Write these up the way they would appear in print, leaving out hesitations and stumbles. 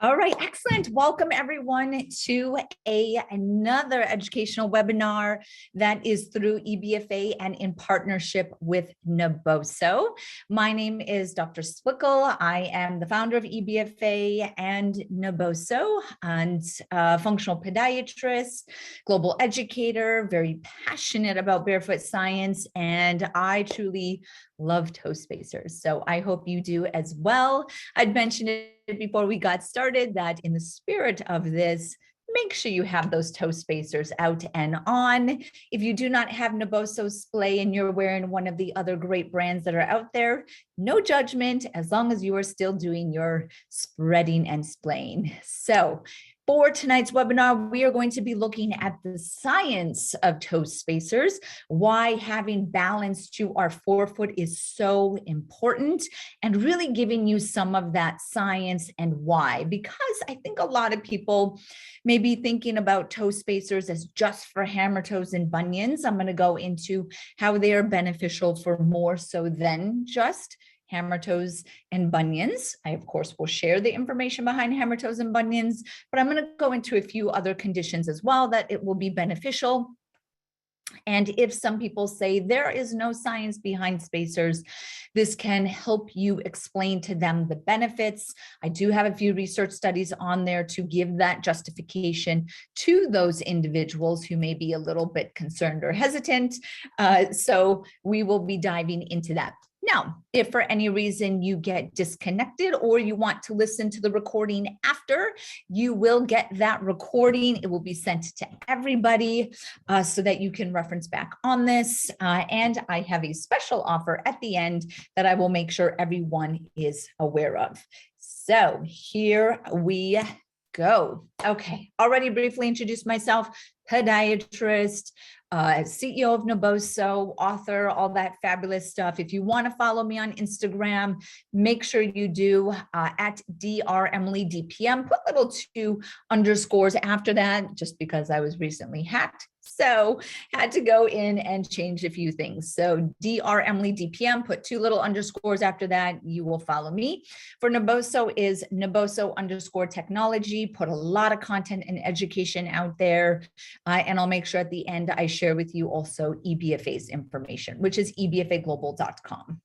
All right, excellent. Welcome everyone to another educational webinar that is through EBFA and in partnership with Naboso. My name is Dr. Swickle. I am the founder of EBFA and Naboso, and functional podiatrist, global educator, very passionate about barefoot science, and I truly love toe spacers. So I hope you do as well. I'd mentioned it before we got started that in the spirit of this, make sure you have those toe spacers out and on. If you do not have Naboso splay and you're wearing one of the other great brands that are out there, no judgment, as long as you are still doing your spreading and splaying. So for tonight's webinar, we are going to be looking at the science of toe spacers, why having balance to our forefoot is so important, and really giving you some of that science and why. Because I think a lot of people may be thinking about toe spacers as just for hammertoes and bunions. I'm going to go into how they are beneficial for more so than just hammertoes and bunions. I, of course, will share the information behind hammertoes and bunions, but I'm going to go into a few other conditions as well that it will be beneficial. And if some people say there is no science behind spacers, this can help you explain to them the benefits. I do have a few research studies on there to give that justification to those individuals who may be a little bit concerned or hesitant. So we will be diving into that. Now, if for any reason you get disconnected or you want to listen to the recording after, you will get that recording. It will be sent to everybody so that you can reference back on this. And I have a special offer at the end that I will make sure everyone is aware of. So here we go. Okay, already briefly introduced myself, podiatrist, CEO of Naboso, author, all that fabulous stuff. If you want to follow me on Instagram, make sure you do at dremilydpm. Put little 2 underscores after that, just because I was recently hacked. So had to go in and change a few things. So dremilydpm, put 2 little underscores after that, you will follow me. For Naboso is Naboso_technology, put a lot of content and education out there. And I'll make sure at the end I share with you also EBFA's information, which is ebfaglobal.com.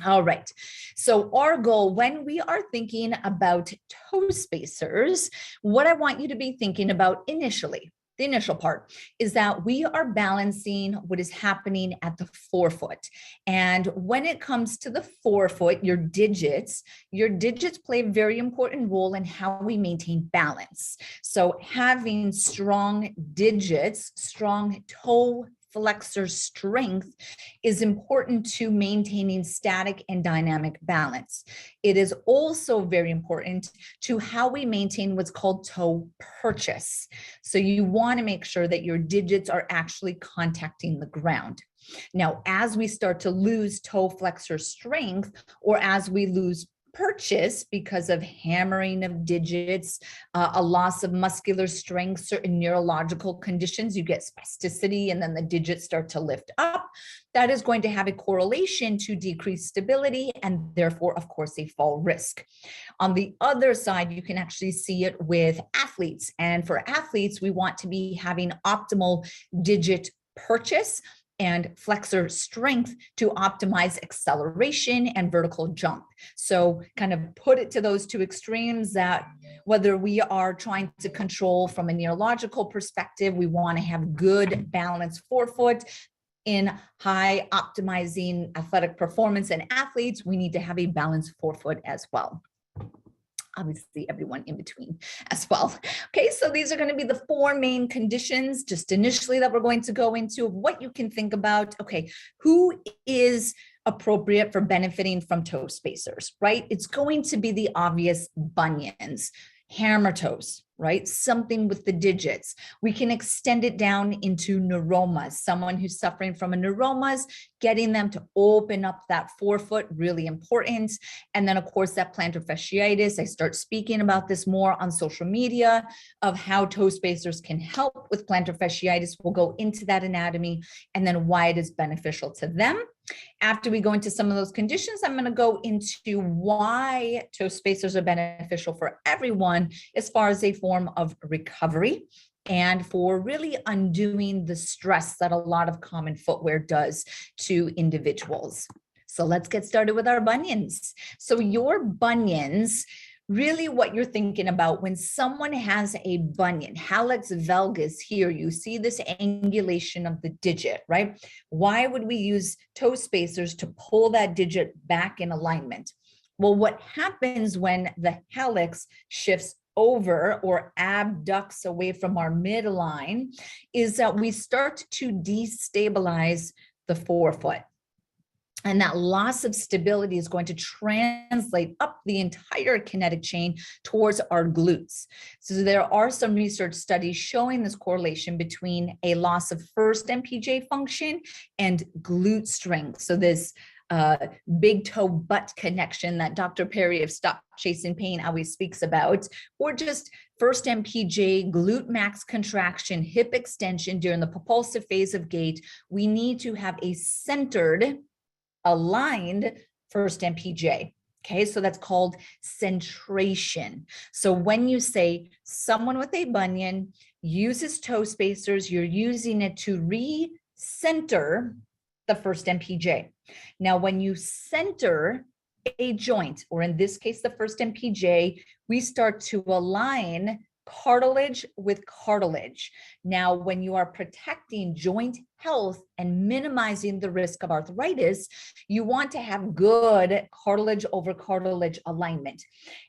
All right. So our goal when we are thinking about toe spacers, what I want you to be thinking about initially, the initial part is that we are balancing what is happening at the forefoot. And when it comes to the forefoot, your digits play a very important role in how we maintain balance. So having strong digits, strong toe flexor strength is important to maintaining static and dynamic balance. It is also very important to how we maintain what's called toe purchase. So you want to make sure that your digits are actually contacting the ground. Now, as we start to lose toe flexor strength, or as we lose purchase because of hammering of digits, a loss of muscular strength, certain neurological conditions, you get spasticity and then the digits start to lift up. That is going to have a correlation to decreased stability and therefore, of course, a fall risk. On the other side, you can actually see it with athletes. And for athletes, we want to be having optimal digit purchase and flexor strength to optimize acceleration and vertical jump. So kind of put it to those 2 extremes that whether we are trying to control from a neurological perspective, we want to have good balanced forefoot. In high optimizing athletic performance and athletes, we need to have a balanced forefoot as well. Obviously everyone in between as well. Okay, so these are going to be the 4 main conditions just initially that we're going to go into of what you can think about. Okay, who is appropriate for benefiting from toe spacers, right? It's going to be the obvious bunions, hammertoes, right? Something with the digits. We can extend it down into neuromas, someone who's suffering from a neuromas, getting them to open up that forefoot, really important. And then of course that plantar fasciitis, I start speaking about this more on social media of how toe spacers can help with plantar fasciitis. We'll go into that anatomy and then why it is beneficial to them. After we go into some of those conditions, I'm going to go into why toe spacers are beneficial for everyone as far as a form of recovery and for really undoing the stress that a lot of common footwear does to individuals. So let's get started with our bunions. So your bunions, really what you're thinking about when someone has a bunion, hallux valgus here, you see this angulation of the digit, right? Why would we use toe spacers to pull that digit back in alignment? Well, what happens when the hallux shifts over or abducts away from our midline is that we start to destabilize the forefoot. And that loss of stability is going to translate up the entire kinetic chain towards our glutes. So there are some research studies showing this correlation between a loss of first MPJ function and glute strength. So this big toe butt connection that Dr. Perry of Stop Chasing Pain always speaks about, or just first MPJ, glute max contraction, hip extension during the propulsive phase of gait. We need to have a centered, aligned first MPJ. Okay, so that's called centration. So when you say someone with a bunion uses toe spacers, you're using it to recenter the first MPJ. Now, when you center a joint, or in this case, the first MPJ, we start to align cartilage with cartilage. Now, when you are protecting joint health and minimizing the risk of arthritis, you want to have good cartilage over cartilage alignment.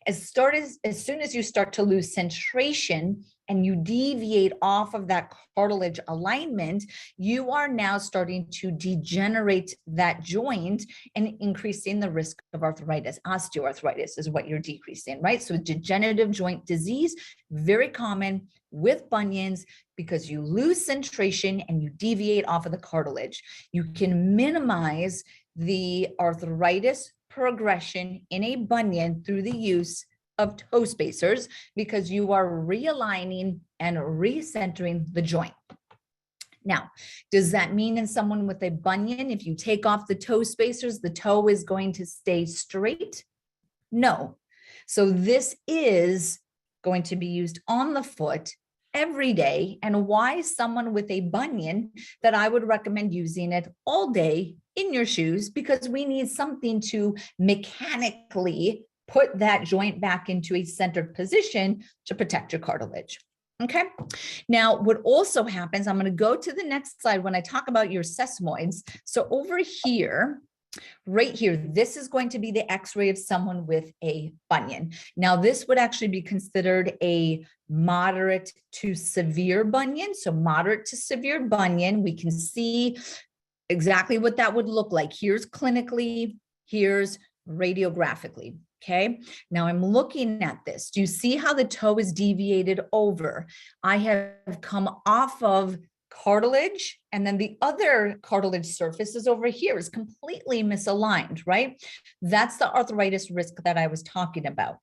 As soon as you start to lose centration and you deviate off of that cartilage alignment, you are now starting to degenerate that joint and increasing the risk of arthritis. Osteoarthritis is what you're decreasing, right? So degenerative joint disease, very common with bunions because you lose centration and you deviate off of the cartilage. You can minimize the arthritis progression in a bunion through the use of toe spacers because you are realigning and recentering the joint. Now, does that mean in someone with a bunion, if you take off the toe spacers, the toe is going to stay straight? No. So this is going to be used on the foot every day. And why someone with a bunion that I would recommend using it all day in your shoes, because we need something to mechanically put that joint back into a centered position to protect your cartilage. Okay. Now, what also happens, I'm going to go to the next slide when I talk about your sesamoids. So over here, right here, this is going to be the x-ray of someone with a bunion. Now, this would actually be considered a moderate to severe bunion. So moderate to severe bunion, we can see exactly what that would look like. Here's clinically, here's radiographically. Okay, now I'm looking at this. Do you see how the toe is deviated over? I have come off of cartilage, and then the other cartilage surface is over here, is completely misaligned, right? That's the arthritis risk that I was talking about.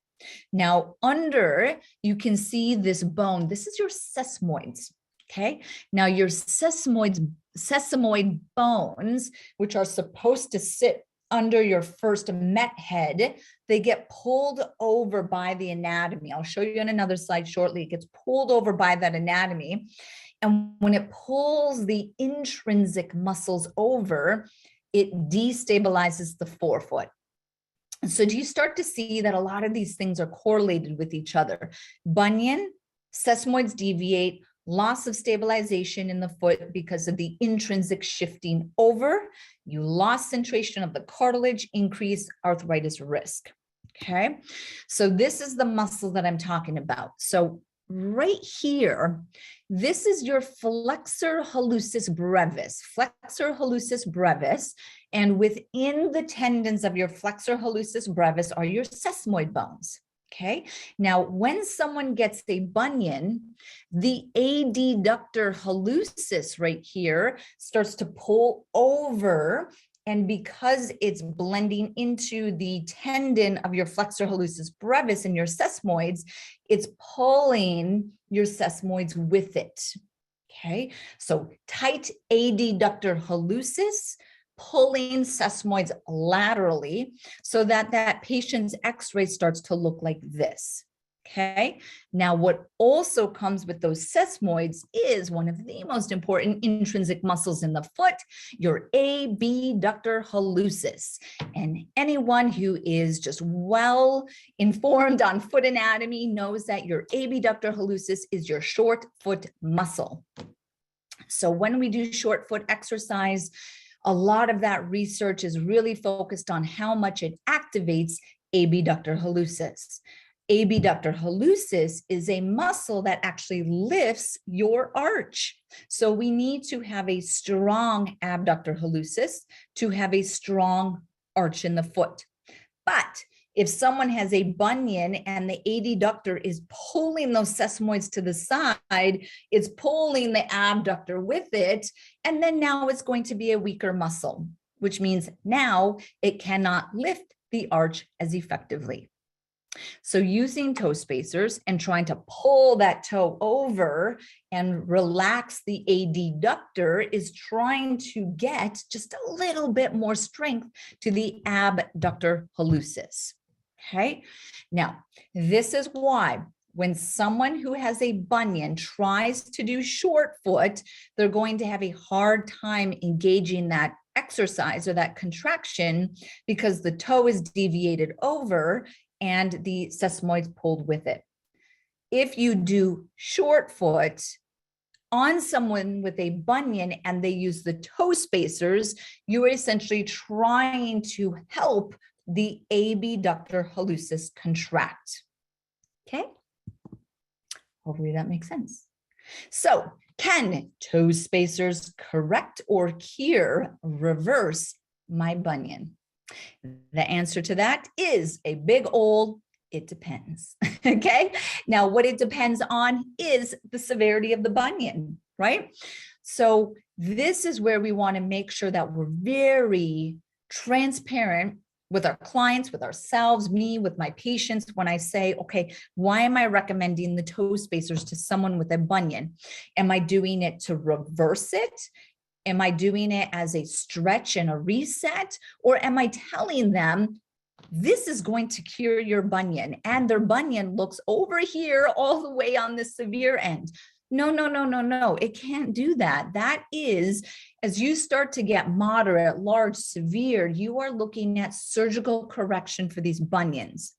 Now, under, you can see this bone. This is your sesamoids. Okay, now your sesamoid bones, which are supposed to sit under your first met head, they get pulled over by the anatomy. I'll show you in another slide shortly. It gets pulled over by that anatomy. And when it pulls the intrinsic muscles over, it destabilizes the forefoot. So do you start to see that a lot of these things are correlated with each other? Bunion, sesamoids deviate, loss of stabilization in the foot because of the intrinsic shifting over. You lost centration of the cartilage, increase arthritis risk. Okay, so this is the muscle that I'm talking about. So right here, this is your flexor hallucis brevis, and within the tendons of your flexor hallucis brevis are your sesamoid bones. Okay, now when someone gets a bunion, the adductor hallucis right here starts to pull over, and because it's blending into the tendon of your flexor hallucis brevis and your sesamoids, it's pulling your sesamoids with it. Okay, so tight adductor hallucis pulling sesamoids laterally so that that patient's x-ray starts to look like this. Okay. Now, what also comes with those sesamoids is one of the most important intrinsic muscles in the foot, your abductor hallucis. And anyone who is just well informed on foot anatomy knows that your abductor hallucis is your short foot muscle. So when we do short foot exercise, a lot of that research is really focused on how much it activates abductor hallucis. Abductor hallucis is a muscle that actually lifts your arch. So we need to have a strong abductor hallucis to have a strong arch in the foot. But if someone has a bunion and the adductor is pulling those sesamoids to the side, it's pulling the abductor with it, and then now it's going to be a weaker muscle, which means now it cannot lift the arch as effectively. So using toe spacers and trying to pull that toe over and relax the adductor is trying to get just a little bit more strength to the abductor hallucis. Okay. Now, this is why when someone who has a bunion tries to do short foot, they're going to have a hard time engaging that exercise or that contraction because the toe is deviated over and the sesamoids pulled with it. If you do short foot on someone with a bunion and they use the toe spacers, you are essentially trying to help the abductor hallucis contract. Okay, hopefully that makes sense. So can toe spacers correct or cure, reverse my bunion? The answer to that is a big old, it depends. Okay. Now, what it depends on is the severity of the bunion, right? So this is where we want to make sure that we're very transparent with our clients, with ourselves, me, with my patients, when I say, okay, why am I recommending the toe spacers to someone with a bunion? Am I doing it to reverse it? Am I doing it as a stretch and a reset? Or am I telling them this is going to cure your bunion and their bunion looks over here all the way on the severe end? No, no, no, no, no. It can't do that. That is, as you start to get moderate, large, severe, you are looking at surgical correction for these bunions.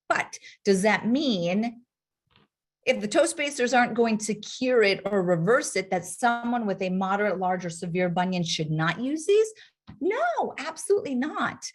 But does that mean if the toe spacers aren't going to cure it or reverse it, that someone with a moderate, large, or severe bunion should not use these? No, absolutely not.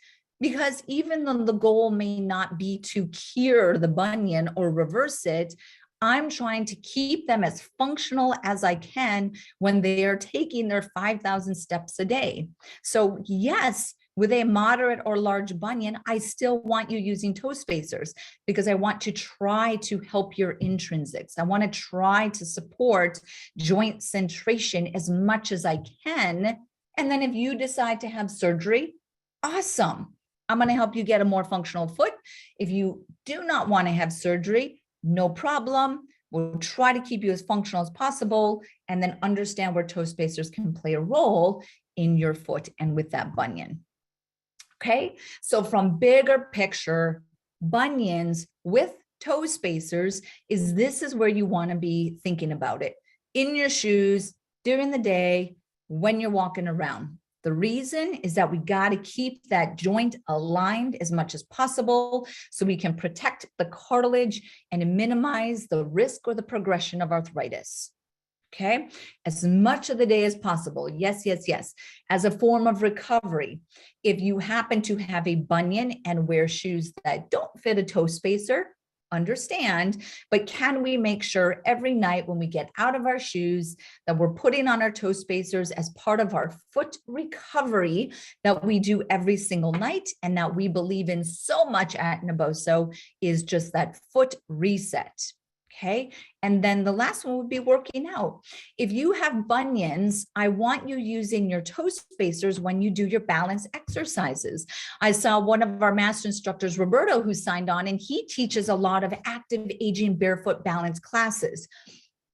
Because even though the goal may not be to cure the bunion or reverse it, I'm trying to keep them as functional as I can when they are taking their 5,000 steps a day. So yes, with a moderate or large bunion, I still want you using toe spacers because I want to try to help your intrinsics. I want to try to support joint centration as much as I can. And then if you decide to have surgery, awesome. I'm going to help you get a more functional foot. If you do not want to have surgery, no problem. We'll try to keep you as functional as possible and then understand where toe spacers can play a role in your foot and with that bunion. Okay, so from bigger picture, bunions with toe spacers this is where you want to be thinking about it in your shoes during the day when you're walking around. The reason is that we got to keep that joint aligned as much as possible so we can protect the cartilage and minimize the risk or the progression of arthritis. Okay, as much of the day as possible. Yes, yes, yes. As a form of recovery, if you happen to have a bunion and wear shoes that don't fit a toe spacer, understand, but can we make sure every night when we get out of our shoes that we're putting on our toe spacers as part of our foot recovery that we do every single night and that we believe in so much at Naboso is just that foot reset. Okay. And then the last one would be working out. If you have bunions, I want you using your toe spacers when you do your balance exercises. I saw one of our master instructors, Roberto, who signed on, and he teaches a lot of active aging barefoot balance classes.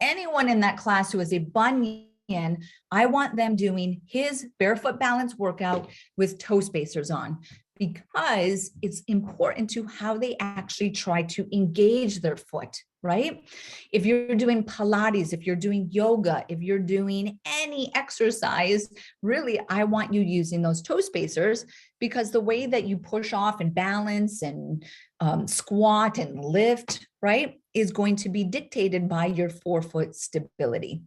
Anyone in that class who has a bunion bunion, I want them doing his barefoot balance workout with toe spacers on, because it's important to how they actually try to engage their foot, right? If you're doing Pilates, if you're doing yoga, if you're doing any exercise, really, I want you using those toe spacers, because the way that you push off and balance and squat and lift, right, is going to be dictated by your forefoot stability.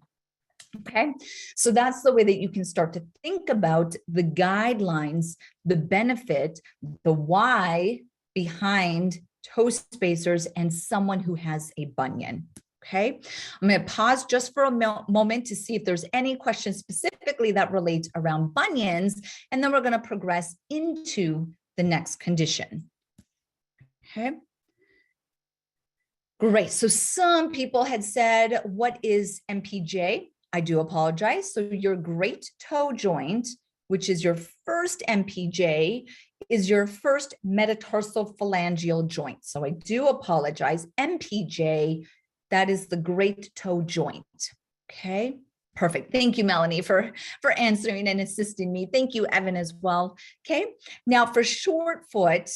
Okay, so that's the way that you can start to think about the guidelines, the benefit, the why behind toe spacers and someone who has a bunion. Okay, I'm going to pause just for a moment to see if there's any questions specifically that relate around bunions, and then we're going to progress into the next condition. Okay. Great. So some people had said, what is MPJ? I do apologize. So your great toe joint, which is your first MPJ, is your first metatarsal phalangeal joint. So I do apologize. MPJ, that is the great toe joint. Okay, perfect. Thank you, Melanie, for answering and assisting me. Thank you, Evan, as well. Okay, now for short foot,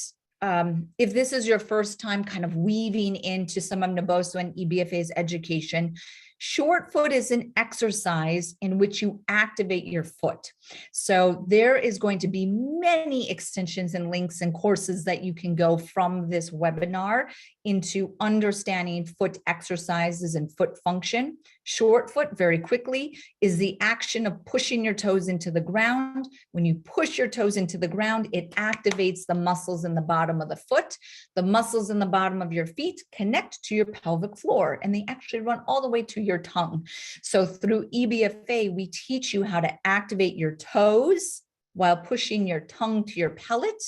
if this is your first time kind of weaving into some of Naboso and EBFA's education, short foot is an exercise in which you activate your foot. So there is going to be many extensions and links and courses that you can go from this webinar into understanding foot exercises and foot function. Short foot, very quickly, is the action of pushing your toes into the ground. When you push your toes into the ground, it activates the muscles in the bottom of the foot. The muscles in the bottom of your feet connect to your pelvic floor, and they actually run all the way to your tongue. So through EBFA, we teach you how to activate your toes while pushing your tongue to your pellet.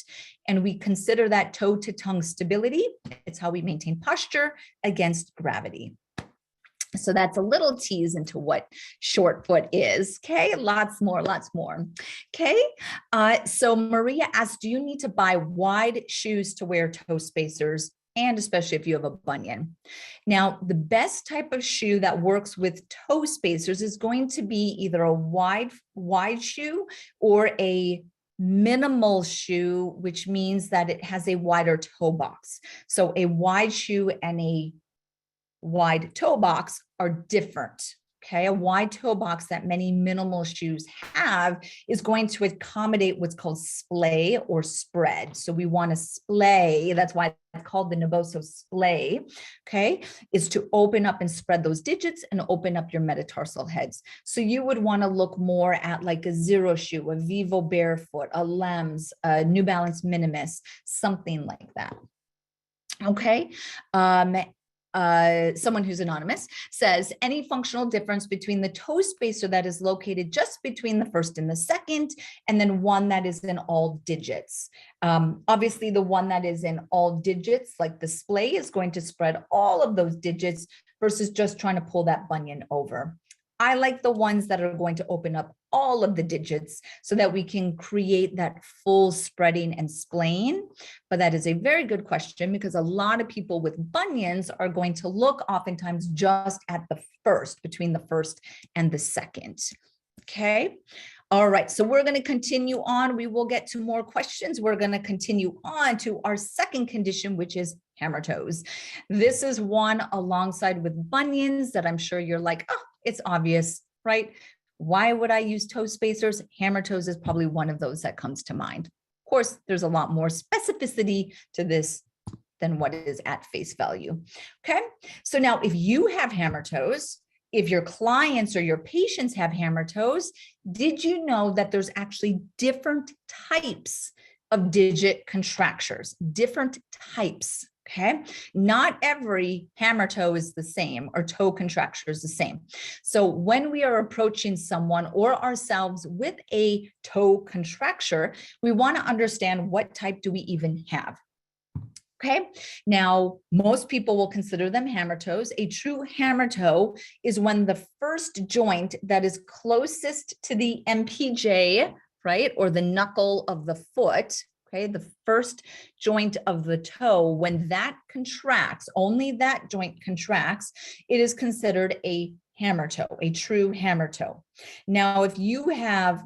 And we consider that toe to tongue stability. It's how we maintain posture against gravity. So that's a little tease into what short foot is. Okay, lots more. Okay, so Maria asked, do you need to buy wide shoes to wear toe spacers? And especially if you have a bunion. Now, the best type of shoe that works with toe spacers is going to be either a wide shoe or a minimal shoe, which means that it has a wider toe box. So a wide shoe and a wide toe box are different. Okay, a wide toe box that many minimal shoes have is going to accommodate what's called splay or spread. So we want to splay, that's why it's called the Naboso splay, okay, is to open up and spread those digits and open up your metatarsal heads. So you would want to look more at like a zero shoe, a Vivo Barefoot, a Lems, a New Balance Minimus, something like that. Okay. Someone who's anonymous says, any functional difference between the toe spacer that is located just between the first and the second, and then one that is in all digits? Obviously, the one that is in all digits, like the splay, is going to spread all of those digits versus just trying to pull that bunion over. I like the ones that are going to open up all of the digits so that we can create that full spreading and splaying. But that is a very good question, because a lot of people with bunions are going to look oftentimes just at the first, between the first and the second. Okay. All right. So we're going to continue on. We will get to more questions. We're going to continue on to our second condition, which is Hammertoes. This is one alongside with bunions that I'm sure you're like, oh, it's obvious, right? Why would I use toe spacers? Hammertoes is probably one of those that comes to mind. Of course, there's a lot more specificity to this than what is at face value. Okay. So now if you have Hammertoes, if your clients or your patients have Hammertoes, did you know that there's actually different types of digit contractures, different types? Okay, not every hammer toe is the same, or toe contracture is the same. So when we are approaching someone or ourselves with a toe contracture, we want to understand what type do we even have. Okay, now most people will consider them hammer toes. A true hammer toe is when the first joint that is closest to the MPJ, right, or the knuckle of the foot, okay, the first joint of the toe, when that contracts, only that joint contracts, it is considered a hammer toe, a true hammer toe. Now, if you have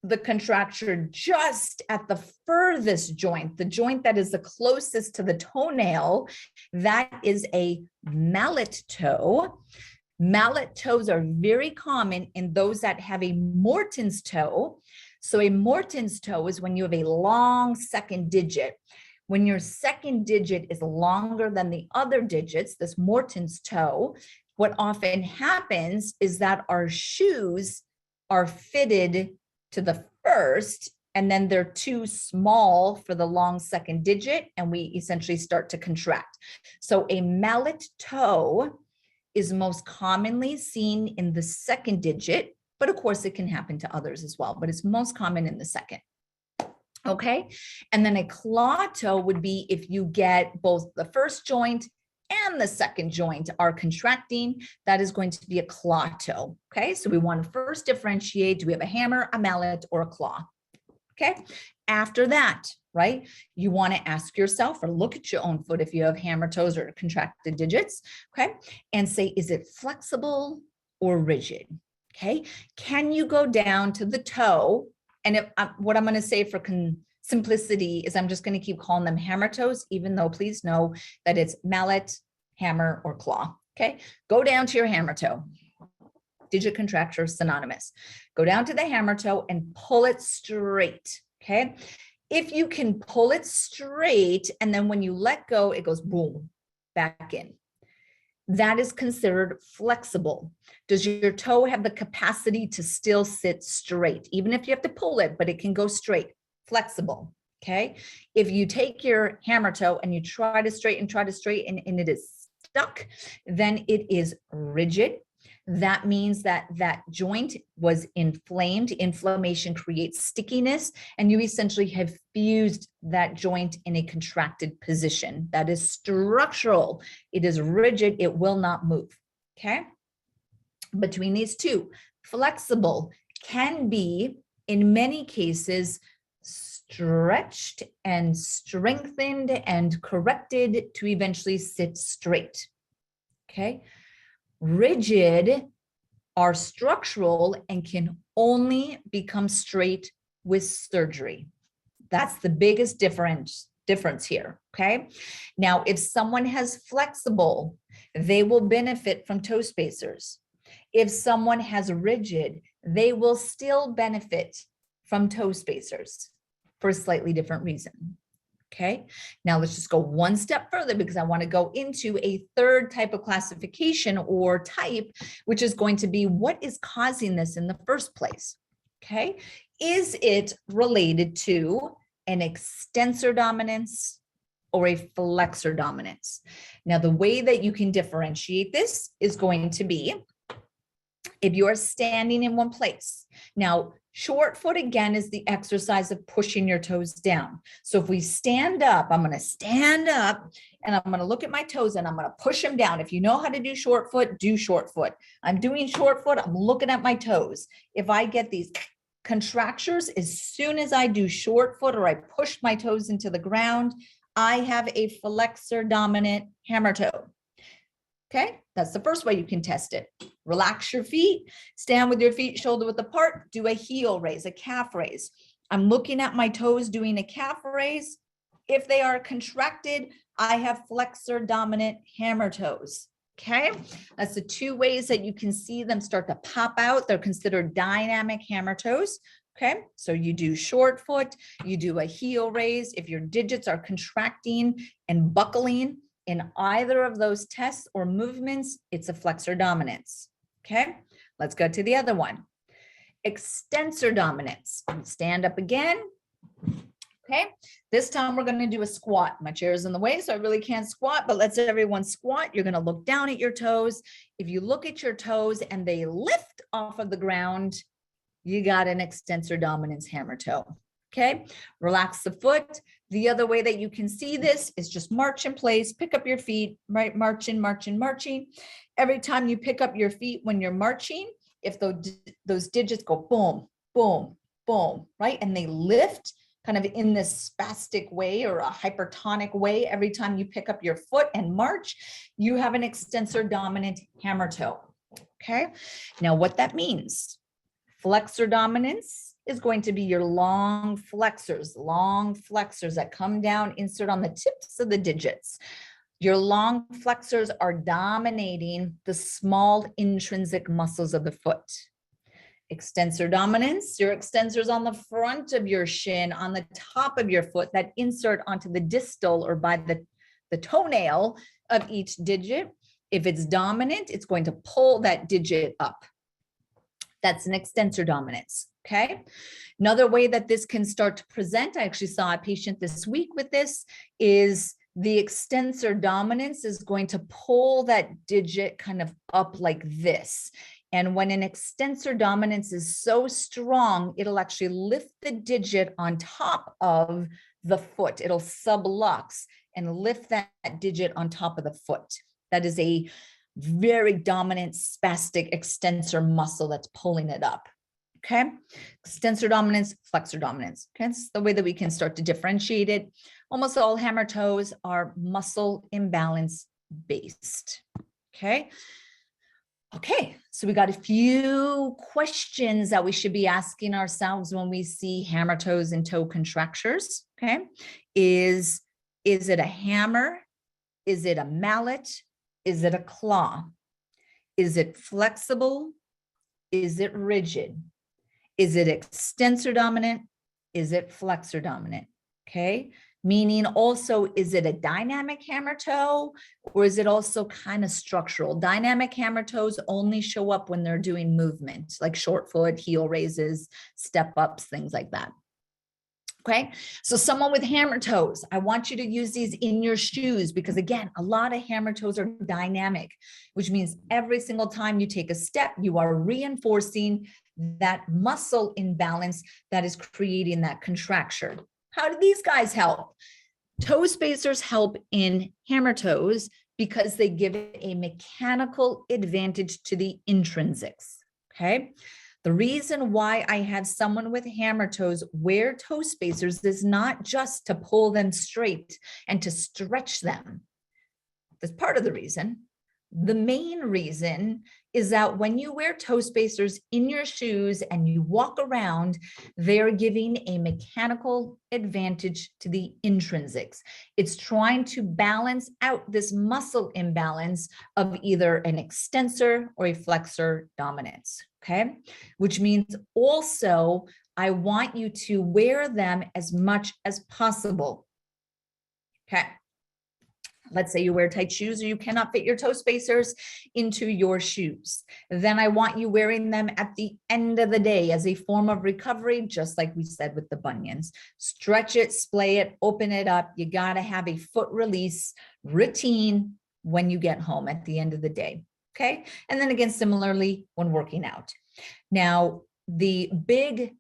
the contracture just at the furthest joint, the joint that is the closest to the toenail, that is a mallet toe. Mallet toes are very common in those that have a Morton's toe. So a Morton's toe is when you have a long second digit. When your second digit is longer than the other digits, this Morton's toe, what often happens is that our shoes are fitted to the first, and then they're too small for the long second digit, and we essentially start to contract. So a mallet toe is most commonly seen in the second digit, but of course it can happen to others as well, but it's most common in the second. Okay, and then a claw toe would be if you get both the first joint and the second joint are contracting, that is going to be a claw toe. Okay, so we want to first differentiate, do we have a hammer, a mallet, or a claw? Okay, after that, right, you want to ask yourself or look at your own foot if you have hammer toes or contracted digits, okay, and say, is it flexible or rigid? Okay, can you go down to the toe? And what I'm going to say for simplicity is I'm just going to keep calling them hammer toes, even though please know that it's mallet, hammer, or claw. Okay, go down to your hammer toe. Digit contracture synonymous. Go down to the hammer toe and pull it straight. Okay, if you can pull it straight and then when you let go, it goes boom, back in. That is considered flexible. Does your toe have the capacity to still sit straight? Even if you have to pull it, but it can go straight, flexible, okay? If you take your hammer toe and you try to straighten and it is stuck, then it is rigid. That means that that joint was inflamed. Inflammation creates stickiness, and you essentially have fused that joint in a contracted position. That is structural. It is rigid. It will not move. Okay. Between these two, flexible can be, in many cases, stretched and strengthened and corrected to eventually sit straight. Okay. Rigid are structural and can only become straight with surgery. That's the biggest difference here, okay? Now, if someone has flexible, they will benefit from toe spacers. If someone has rigid, they will still benefit from toe spacers for a slightly different reason. Okay, now let's just go one step further because I want to go into a third type of classification or type, which is going to be what is causing this in the first place. Okay, is it related to an extensor dominance or a flexor dominance? Now, the way that you can differentiate this is going to be if you are standing in one place. Now, short foot, again, is the exercise of pushing your toes down. So if we stand up, I'm going to stand up and I'm going to look at my toes and I'm going to push them down. If you know how to do short foot, do short foot. I'm doing short foot. I'm looking at my toes. If I get these contractures, as soon as I do short foot or I push my toes into the ground, I have a flexor dominant hammer toe. Okay, that's the first way you can test it. Relax your feet, stand with your feet shoulder width apart, do a heel raise, a calf raise. I'm looking at my toes doing a calf raise. If they are contracted, I have flexor dominant hammer toes. Okay, that's the two ways that you can see them start to pop out. They're considered dynamic hammer toes. Okay, so you do short foot, you do a heel raise. If your digits are contracting and buckling, in either of those tests or movements, it's a flexor dominance. Okay, let's go to the other one. Extensor dominance. Stand up again. Okay, this time we're going to do a squat. My chair is in the way, so I really can't squat, but let's everyone squat. You're going to look down at your toes. If you look at your toes and they lift off of the ground, you got an extensor dominance hammer toe. Okay, relax the foot. The other way that you can see this is just march in place, pick up your feet, right? Marching, marching, marching. Every time you pick up your feet when you're marching, if those digits go boom, boom, boom, right? And they lift kind of in this spastic way or a hypertonic way. Every time you pick up your foot and march, you have an extensor dominant hammer toe. Okay. Now what that means, flexor dominance is going to be your long flexors that come down, insert on the tips of the digits. Your long flexors are dominating the small intrinsic muscles of the foot. Extensor dominance, your extensors on the front of your shin, on the top of your foot that insert onto the distal or by the toenail of each digit. If it's dominant, it's going to pull that digit up. That's an extensor dominance, okay? Another way that this can start to present, I actually saw a patient this week with this, is the extensor dominance is going to pull that digit kind of up like this. And when an extensor dominance is so strong, it'll actually lift the digit on top of the foot. It'll sublux and lift that digit on top of the foot. That is a very dominant spastic extensor muscle that's pulling it up. Okay. Extensor dominance, flexor dominance. Okay. That's the way that we can start to differentiate it. Almost all hammer toes are muscle imbalance based. Okay. Okay. So we got a few questions that we should be asking ourselves when we see hammer toes and toe contractures. Okay. Is it a hammer? Is it a mallet? Is it a claw? Is it flexible? Is it rigid? Is it extensor dominant? Is it flexor dominant? Okay. Meaning also, is it a dynamic hammer toe or is it also kind of structural? Dynamic hammer toes only show up when they're doing movement, like short foot, heel raises, step ups, things like that. Okay, so someone with hammer toes, I want you to use these in your shoes because again, a lot of hammer toes are dynamic, which means every single time you take a step, you are reinforcing that muscle imbalance that is creating that contracture. How do these guys help? Toe spacers help in hammer toes because they give a mechanical advantage to the intrinsics, okay? The reason why I have someone with hammer toes wear toe spacers is not just to pull them straight and to stretch them. That's part of the reason. The main reason is that when you wear toe spacers in your shoes and you walk around, they're giving a mechanical advantage to the intrinsics. It's trying to balance out this muscle imbalance of either an extensor or a flexor dominance, okay? Which means also, I want you to wear them as much as possible, okay? Let's say you wear tight shoes or you cannot fit your toe spacers into your shoes. Then I want you wearing them at the end of the day as a form of recovery, just like we said with the bunions. Stretch it, splay it, open it up. You got to have a foot release routine when you get home at the end of the day. Okay. And then again, similarly, when working out. Now, the big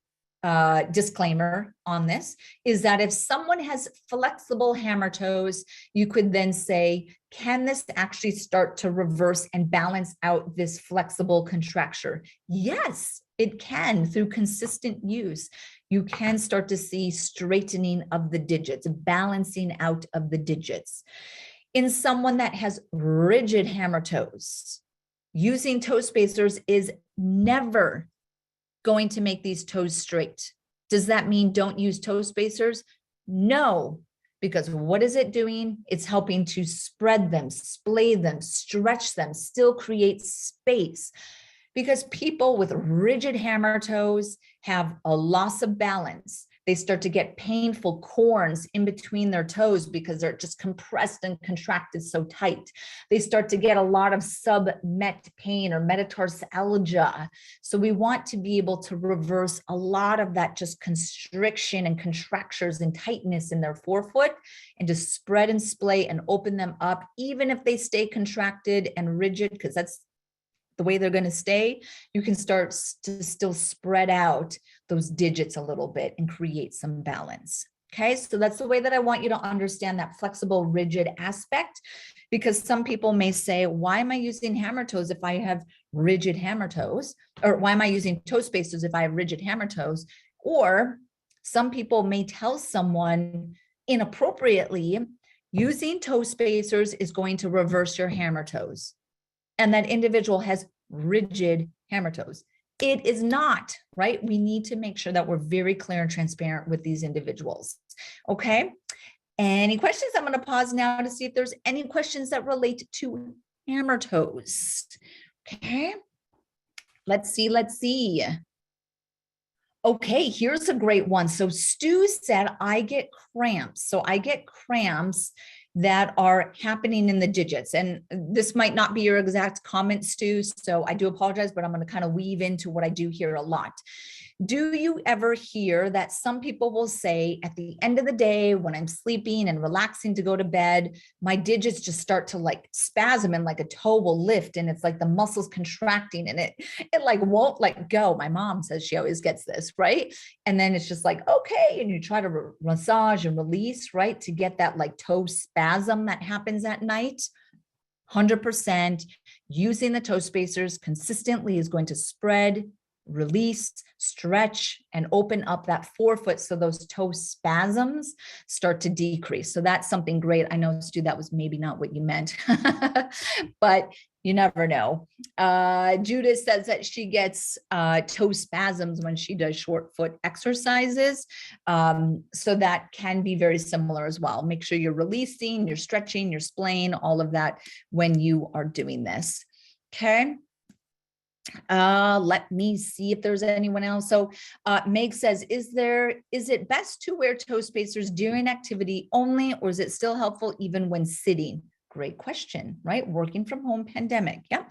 disclaimer on this is that if someone has flexible hammer toes, you could then say, can this actually start to reverse and balance out this flexible contracture? Yes, it can through consistent use. You can start to see straightening of the digits, balancing out of the digits. In someone that has rigid hammer toes, using toe spacers is never going to make these toes straight. Does that mean don't use toe spacers? No, because what is it doing? It's helping to spread them, splay them, stretch them, still create space. Because people with rigid hammer toes have a loss of balance. They start to get painful corns in between their toes because they're just compressed and contracted so tight. They start to get a lot of submet pain or metatarsalgia. So we want to be able to reverse a lot of that just constriction and contractures and tightness in their forefoot and to spread and splay and open them up, even if they stay contracted and rigid, because that's the way they're going to stay. You can start to still spread out those digits a little bit and create some balance. Okay, so that's the way that I want you to understand that flexible, rigid aspect, because some people may say, why am I using hammer toes if I have rigid hammer toes? Or why am I using toe spacers if I have rigid hammer toes? Or some people may tell someone inappropriately, using toe spacers is going to reverse your hammer toes. And that individual has rigid hammertoes. It is not, right? We need to make sure that we're very clear and transparent with these individuals. Okay. Any questions? I'm going to pause now to see if there's any questions that relate to hammertoes. Okay. Let's see. Okay, here's a great one. So Stu said, I get cramps. So I get cramps that are happening in the digits. And this might not be your exact comment, Stu, so I do apologize, but I'm going to kind of weave into what I do hear a lot. Do you ever hear that some people will say at the end of the day, when I'm sleeping and relaxing to go to bed, my digits just start to like spasm and like a toe will lift and it's like the muscles contracting and it like won't let go. My mom says she always gets this, right? And then it's just like, okay. And you try to massage and release, right? To get that like toe spasm that happens at night. 100% using the toe spacers consistently is going to spread, release, stretch, and open up that forefoot so those toe spasms start to decrease. So that's something great. I know, Stu, that was maybe not what you meant, but you never know. Judith says that she gets toe spasms when she does short foot exercises. So that can be very similar as well. Make sure you're releasing, you're stretching, you're splaying, all of that when you are doing this. Okay. Let me see if there's anyone else. So Meg says, is it best to wear toe spacers during activity only, or is it still helpful even when sitting? Great question, right? Working from home pandemic. Yeah.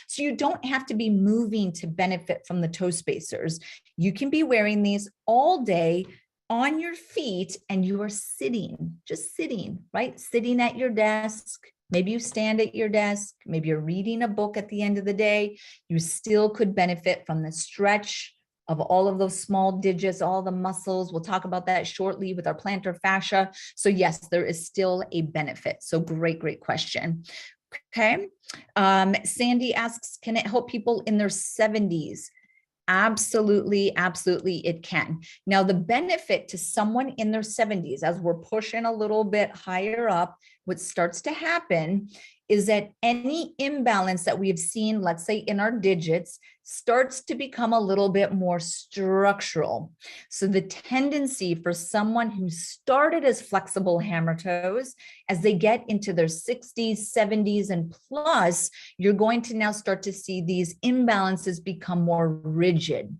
So you don't have to be moving to benefit from the toe spacers. You can be wearing these all day on your feet and you are sitting, just sitting, right? Sitting at your desk. Maybe you stand at your desk, maybe you're reading a book at the end of the day. You still could benefit from the stretch of all of those small digits, all the muscles. We'll talk about that shortly with our plantar fascia. So yes, there is still a benefit. So great question. Okay. Sandy asks, can it help people in their 70s? Absolutely, it can. Now, the benefit to someone in their 70s, as we're pushing a little bit higher up, what starts to happen is that any imbalance that we've seen, let's say in our digits, starts to become a little bit more structural. So the tendency for someone who started as flexible hammertoes, as they get into their 60s, 70s, and plus, you're going to now start to see these imbalances become more rigid.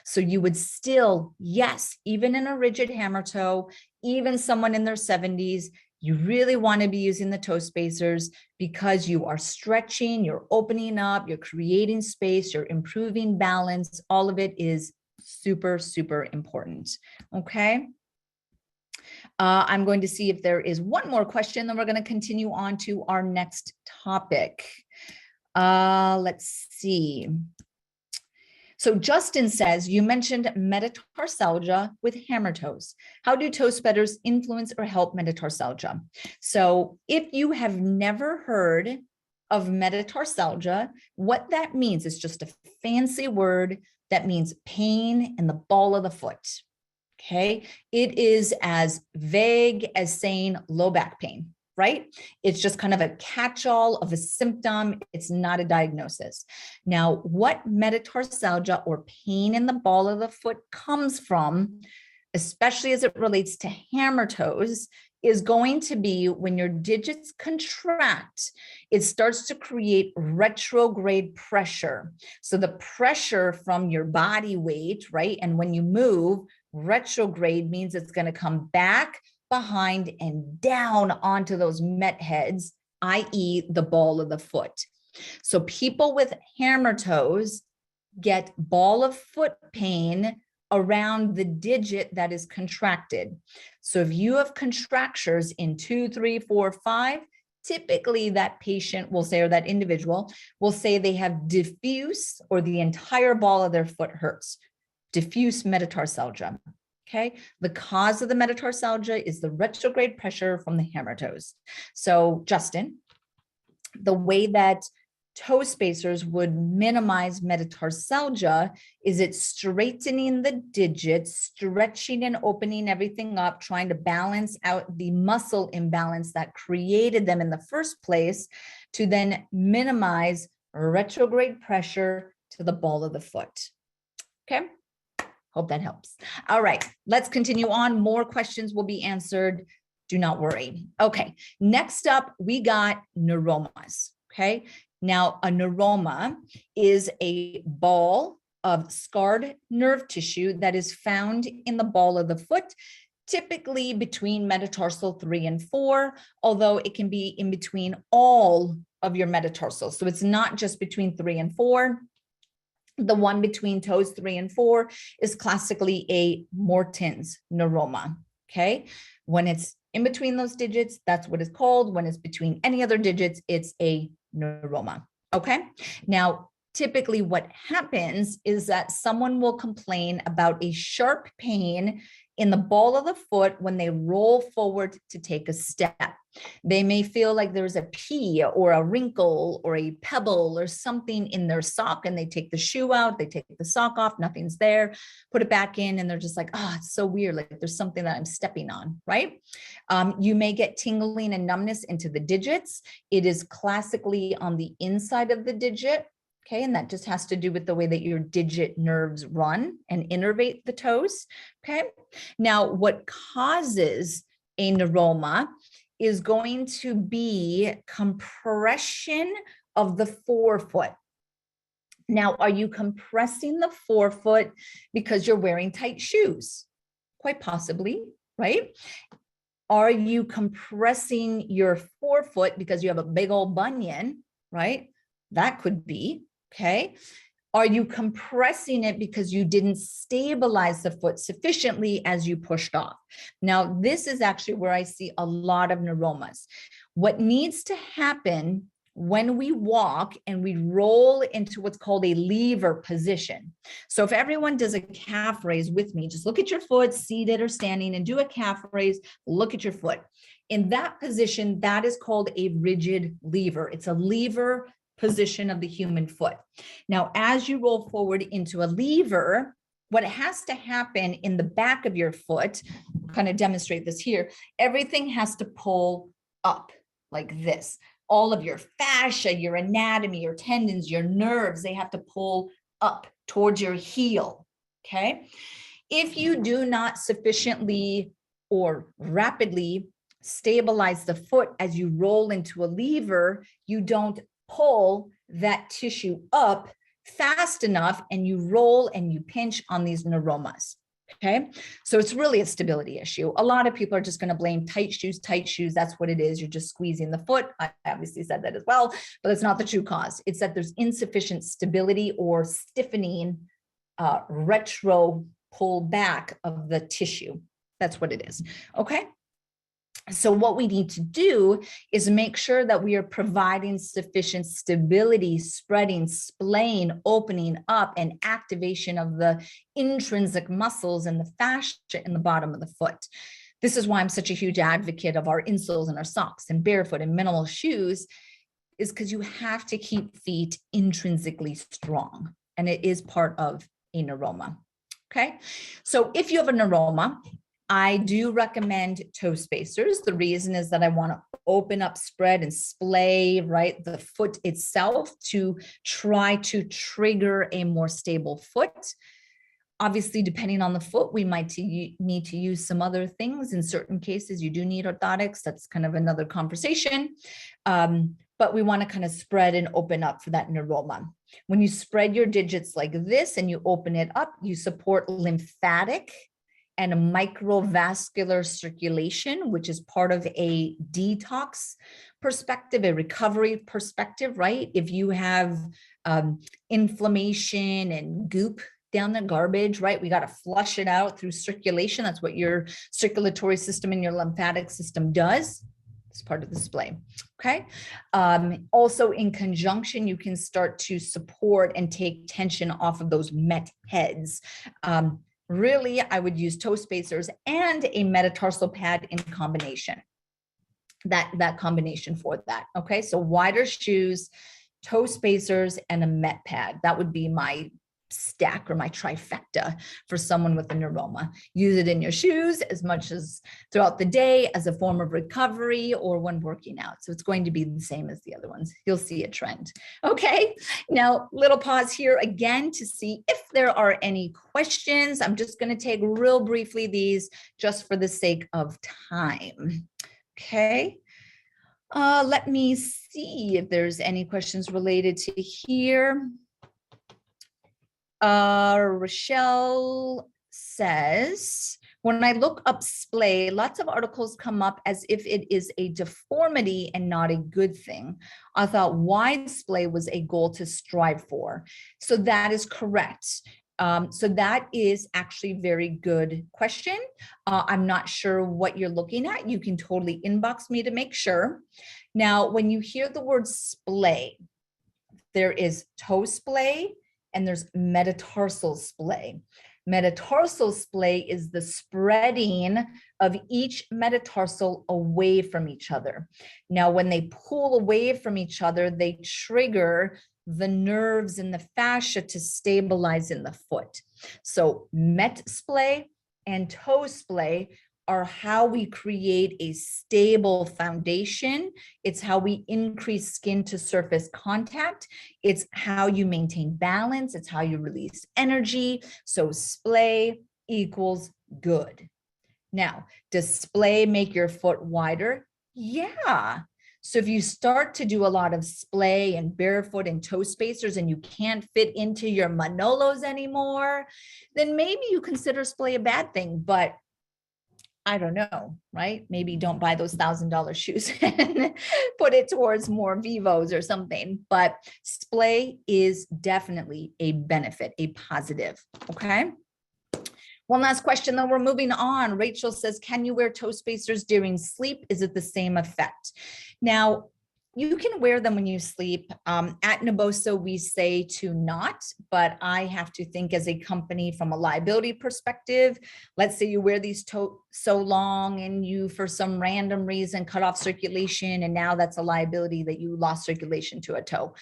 So you would still, yes, even in a rigid hammertoe, even someone in their 70s, you really want to be using the toe spacers because you are stretching, you're opening up, you're creating space, you're improving balance. All of it is super important. Okay. I'm going to see if there is one more question, then we're going to continue on to our next topic. Let's see. So Justin says, you mentioned metatarsalgia with hammertoes. How do toe spreaders influence or help metatarsalgia? So if you have never heard of metatarsalgia, what that means is just a fancy word that means pain in the ball of the foot. Okay. It is as vague as saying low back pain. Right? It's just kind of a catch-all of a symptom. It's not a diagnosis. Now, what metatarsalgia or pain in the ball of the foot comes from, especially as it relates to hammertoes, is going to be when your digits contract, it starts to create retrograde pressure. So the pressure from your body weight, right? And when you move, retrograde means it's going to come back behind and down onto those met heads, i.e. the ball of the foot. So people with hammertoes get ball of foot pain around the digit that is contracted. So if you have contractures in 2, 3, 4, 5, typically that patient will say, or that individual will say they have diffuse or the entire ball of their foot hurts, diffuse metatarsalgia. Okay, the cause of the metatarsalgia is the retrograde pressure from the hammertoes. So Justin, the way that toe spacers would minimize metatarsalgia is it straightening the digits, stretching and opening everything up, trying to balance out the muscle imbalance that created them in the first place to then minimize retrograde pressure to the ball of the foot. Okay. Hope that helps. All right, let's continue on. More questions will be answered. Do not worry. Okay, next up, we got neuromas. Okay, now a neuroma is a ball of scarred nerve tissue that is found in the ball of the foot, typically between metatarsal 3 and 4, although it can be in between all of your metatarsals. So it's not just between 3 and 4. The one between toes 3 and 4 is classically a Morton's neuroma, okay? When it's in between those digits, that's what it's called. When it's between any other digits, it's a neuroma, okay? Now, typically what happens is that someone will complain about a sharp pain in the ball of the foot when they roll forward to take a step. They may feel like there's a pea or a wrinkle or a pebble or something in their sock, and they take the shoe out, they take the sock off, nothing's there, put it back in, and they're just like, oh, it's so weird, like there's something that I'm stepping on, right? You may get tingling and numbness into the digits. It is classically on the inside of the digit. Okay, and that just has to do with the way that your digit nerves run and innervate the toes. Okay, now what causes a neuroma is going to be compression of the forefoot. Now, are you compressing the forefoot because you're wearing tight shoes? Quite possibly, right? Are you compressing your forefoot because you have a big old bunion, right? That could be. Okay. Are you compressing it because you didn't stabilize the foot sufficiently as you pushed off? Now, this is actually where I see a lot of neuromas. What needs to happen when we walk and we roll into what's called a lever position. So if everyone does a calf raise with me, just look at your foot, seated or standing, and do a calf raise, look at your foot. In that position, that is called a rigid lever. It's a lever position of the human foot. Now, as you roll forward into a lever, what has to happen in the back of your foot, kind of demonstrate this here, everything has to pull up like this. All of your fascia, your anatomy, your tendons, your nerves, they have to pull up towards your heel, okay? If you do not sufficiently or rapidly stabilize the foot as you roll into a lever, you don't pull that tissue up fast enough, and you roll and you pinch on these neuromas. Okay, so it's really a stability issue. A lot of people are just going to blame tight shoes. That's what it is. You're just squeezing the foot. I obviously said that as well, but it's not the true cause. It's that there's insufficient stability or stiffening, retro pull back of the tissue. That's what it is. Okay. So what we need to do is make sure that we are providing sufficient stability, spreading, splaying, opening up, and activation of the intrinsic muscles and the fascia in the bottom of the foot. This is why I'm such a huge advocate of our insoles and our socks and barefoot and minimal shoes, is because you have to keep feet intrinsically strong, and it is part of a neuroma. Okay, so if you have a neuroma, I do recommend toe spacers. The reason is that I want to open up, spread, and splay, right, the foot itself to try to trigger a more stable foot. Obviously, depending on the foot, we might need to use some other things. In certain cases, you do need orthotics. That's kind of another conversation. But we want to kind of spread and open up for that neuroma. When you spread your digits like this and you open it up, you support lymphatic and a microvascular circulation, which is part of a detox perspective, a recovery perspective, right? If you have inflammation and goop down the garbage, right? We got to flush it out through circulation. That's what your circulatory system and your lymphatic system does. It's part of the display. Okay. Also, in conjunction, you can start to support and take tension off of those met heads. Really, I would use toe spacers and a metatarsal pad in combination. That combination for that. Okay, so wider shoes, toe spacers, and a met pad. That would be my stack or my trifecta for someone with a neuroma. Use it in your shoes as much as throughout the day as a form of recovery or when working out. So it's going to be the same as the other ones. You'll see a trend. Okay, now little pause here again to see if there are any questions. I'm just going to take real briefly these just for the sake of time. Okay. Let me see if there's any questions related to here. Rochelle says, when I look up splay, lots of articles come up as if it is a deformity and not a good thing. I thought wide splay was a goal to strive for. So that is correct. So that is actually a very good question. I'm not sure what you're looking at. You can totally inbox me to make sure. Now, when you hear the word splay, there is toe splay and there's metatarsal splay. Metatarsal splay is the spreading of each metatarsal away from each other. Now, when they pull away from each other, they trigger the nerves in the fascia to stabilize in the foot. So met splay and toe splay are how we create a stable foundation. It's how we increase skin to surface contact. It's how you maintain balance. It's how you release energy. So splay equals good. Now, does splay make your foot wider? Yeah. So if you start to do a lot of splay and barefoot and toe spacers and you can't fit into your Manolos anymore, then maybe you consider splay a bad thing, but I don't know, right? Maybe don't buy those $1,000 shoes and put it towards more Vivos or something. But splay is definitely a benefit, a positive, okay? One last question, then we're moving on. Rachel says, can you wear toe spacers during sleep? Is it the same effect? Now, you can wear them when you sleep. At Naboso, we say to not, but I have to think as a company from a liability perspective. Let's say you wear these toe so long and you, for some random reason, cut off circulation, and now that's a liability that you lost circulation to a toe.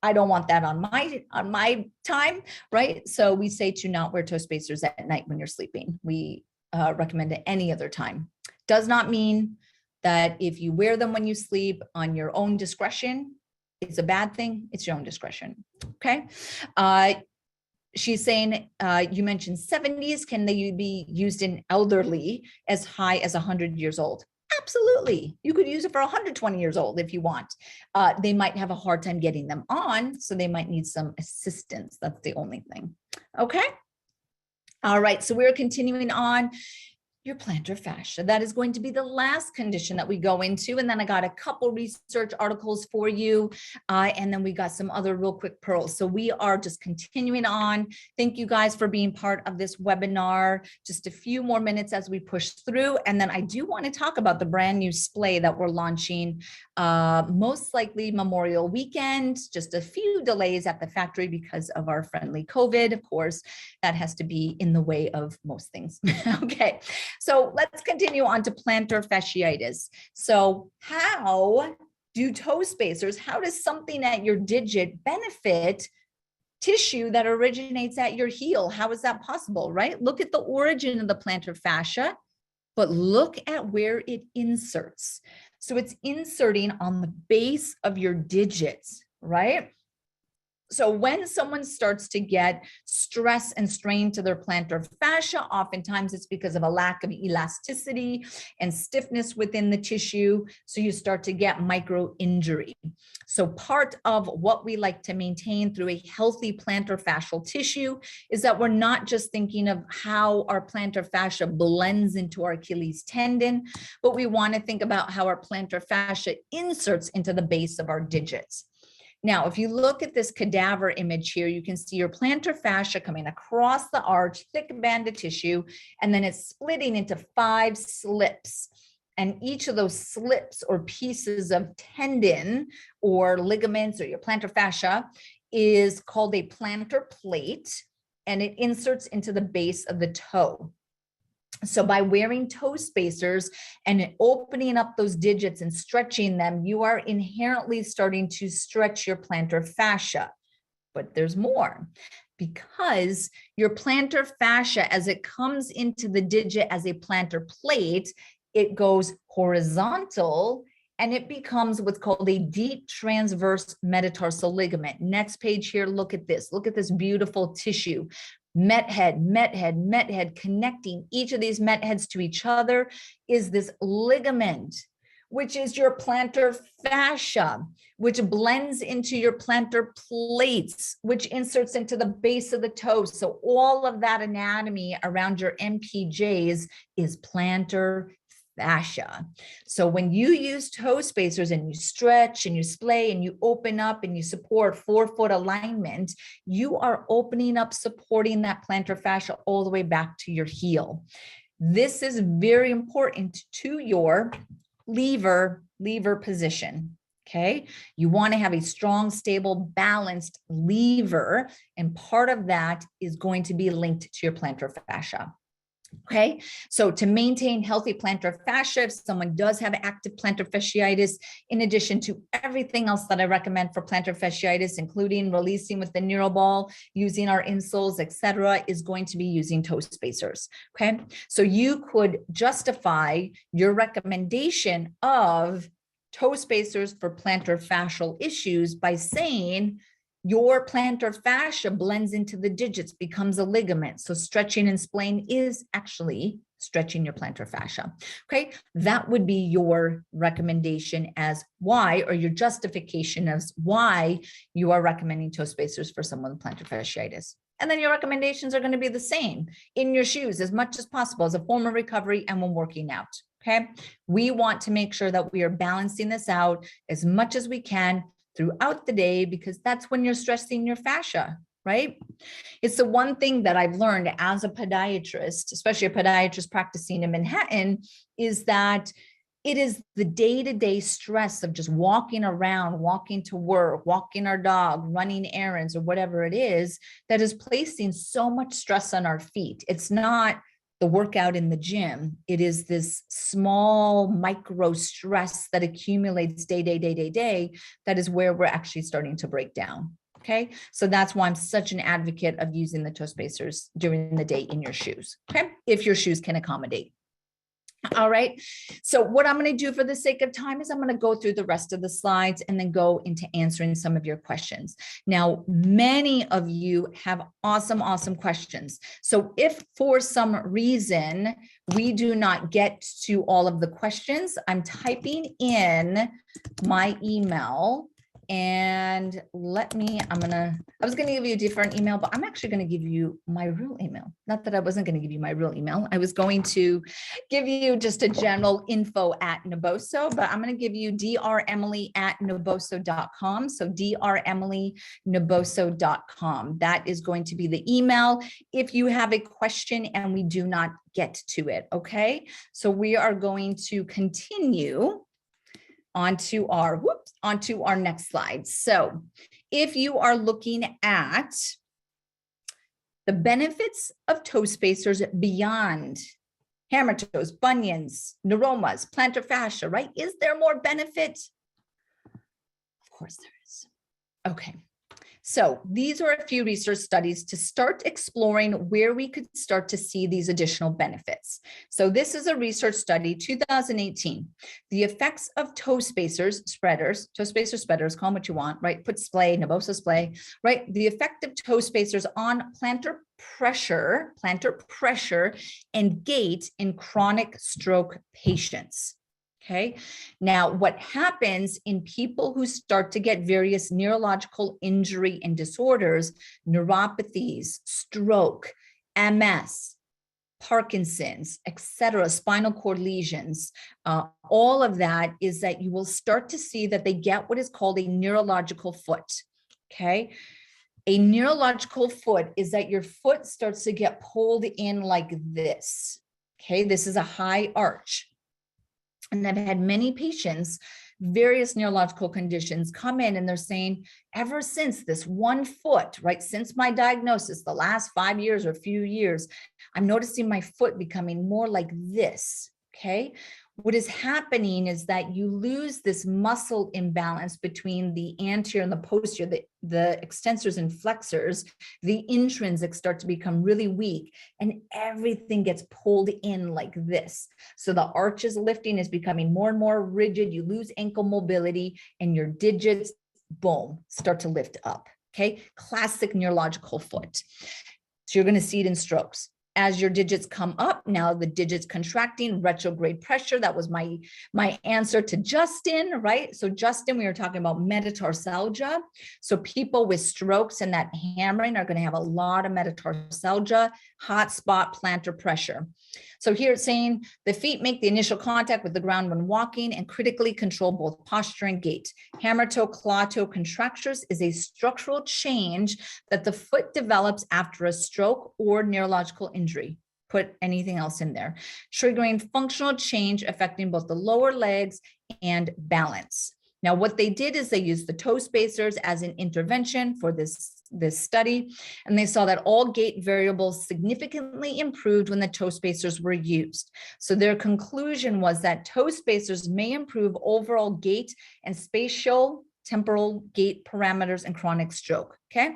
I don't want that on my time, right? So we say to not wear toe spacers at night when you're sleeping. We recommend it any other time. Does not mean that if you wear them when you sleep on your own discretion, it's a bad thing. It's your own discretion. Okay. She's saying, you mentioned 70s. Can they be used in elderly as high as 100 years old? Absolutely. You could use it for 120 years old if you want. They might have a hard time getting them on, so they might need some assistance. That's the only thing. Okay. All right. So we're continuing on. Your plantar fascia. That is going to be the last condition that we go into. And then I got a couple research articles for you. And then we got some other real quick pearls. So we are just continuing on. Thank you guys for being part of this webinar. Just a few more minutes as we push through. And then I do want to talk about the brand new splay that we're launching, most likely Memorial Weekend, just a few delays at the factory because of our friendly COVID. Of course, that has to be in the way of most things. Okay. So let's continue on to plantar fasciitis. So how do toe spacers, how does something at your digit benefit tissue that originates at your heel? How is that possible, right? Look at the origin of the plantar fascia, but look at where it inserts. So it's inserting on the base of your digits, right? So when someone starts to get stress and strain to their plantar fascia, oftentimes it's because of a lack of elasticity and stiffness within the tissue. So you start to get micro injury. So part of what we like to maintain through a healthy plantar fascial tissue is that we're not just thinking of how our plantar fascia blends into our Achilles tendon, but we want to think about how our plantar fascia inserts into the base of our digits. Now, if you look at this cadaver image here, you can see your plantar fascia coming across the arch, thick band of tissue, and then it's splitting into 5 slips. And each of those slips or pieces of tendon or ligaments or your plantar fascia is called a plantar plate, and it inserts into the base of the toe. So by wearing toe spacers and opening up those digits and stretching them, you are inherently starting to stretch your plantar fascia. But there's more. because your plantar fascia, as it comes into the digit as a plantar plate, it goes horizontal and it becomes what's called a deep transverse metatarsal ligament. Next page here, look at this. Look at this beautiful tissue. Met head, connecting each of these met heads to each other is this ligament, which is your plantar fascia, which blends into your plantar plates, which inserts into the base of the toes. So all of that anatomy around your MPJs is plantar fascia. So when you use toe spacers and you stretch and you splay and you open up and you support forefoot alignment, you are opening up, supporting that plantar fascia all the way back to your heel. This is very important to your lever position. Okay. You want to have a strong, stable, balanced lever. And part of that is going to be linked to your plantar fascia. Okay, so to maintain healthy plantar fascia, if someone does have active plantar fasciitis, in addition to everything else that I recommend for plantar fasciitis, including releasing with the Neuroball, using our insoles, etc., is going to be using toe spacers. Okay, so you could justify your recommendation of toe spacers for plantar fascial issues by saying your plantar fascia blends into the digits, becomes a ligament. So stretching and splaying is actually stretching your plantar fascia. Okay, that would be your recommendation as why, or your justification as why you are recommending toe spacers for someone with plantar fasciitis. And then your recommendations are going to be the same in your shoes as much as possible as a form of recovery and when working out. Okay, we want to make sure that we are balancing this out as much as we can throughout the day, because that's when you're stressing your fascia, right? It's the one thing that I've learned as a podiatrist, especially a podiatrist practicing in Manhattan, is that it is the day-to-day stress of just walking around, walking to work, walking our dog, running errands, or whatever it is, that is placing so much stress on our feet. It's not the workout in the gym. It is this small micro stress that accumulates day. That is where we're actually starting to break down. Okay. So that's why I'm such an advocate of using the toe spacers during the day in your shoes. Okay. If your shoes can accommodate. All right. So what I'm going to do for the sake of time is I'm going to go through the rest of the slides and then go into answering some of your questions. Now, many of you have awesome questions. So if for some reason we do not get to all of the questions, I'm typing in my email. And I was going to give you a different email, but I'm actually going to give you my real email. Not that I wasn't going to give you my real email. I was going to give you just a general info at Naboso, but I'm going to give you dremily@naboso.com. So dremily@naboso.com. That is going to be the email if you have a question and we do not get to it. Okay. So we are going to continue onto our next slide. So if you are looking at the benefits of toe spacers beyond Hammertoes, Bunions, Neuromas, plantar fascia, right? Is there more benefit? Of course there is. Okay. So these are a few research studies to start exploring where we could start to see these additional benefits. So this is a research study, 2018, the effects of toe spacers, spreaders, call them what you want, right? Put splay, Naboso splay, right? The effect of toe spacers on plantar pressure and gait in chronic stroke patients. Okay. Now, what happens in people who start to get various neurological injury and disorders, neuropathies, stroke, MS, Parkinson's, etc., spinal cord lesions, all of that is that you will start to see that they get what is called a neurological foot. Okay. A neurological foot is that your foot starts to get pulled in like this. Okay. This is a high arch. And I've had many patients, various neurological conditions come in and they're saying, ever since this one foot, right, since my diagnosis, the last 5 years or few years, I'm noticing my foot becoming more like this. Okay. what is happening is that you lose this muscle imbalance between the anterior and the posterior, the extensors and flexors. The intrinsics start to become really weak and everything gets pulled in like this. So the arches lifting is becoming more and more rigid. You lose ankle mobility and your digits, boom, start to lift up. Okay, classic neurological foot. So you're going to see it in strokes. As your digits come up, now the digits contracting, retrograde pressure. That was my answer to Justin, right? So Justin, we were talking about metatarsalgia. So people with strokes and that hammering are going to have a lot of metatarsalgia, hot spot plantar pressure. So here it's saying the feet make the initial contact with the ground when walking and critically control both posture and gait. Hammertoe claw toe contractures is a structural change that the foot develops after a stroke or neurological injury. Put anything else in there. Triggering functional change affecting both the lower legs and balance. Now, what they did is they used the toe spacers as an intervention for this study, and they saw that all gait variables significantly improved when the toe spacers were used. So their conclusion was that toe spacers may improve overall gait and spatial temporal gait parameters in chronic stroke, okay?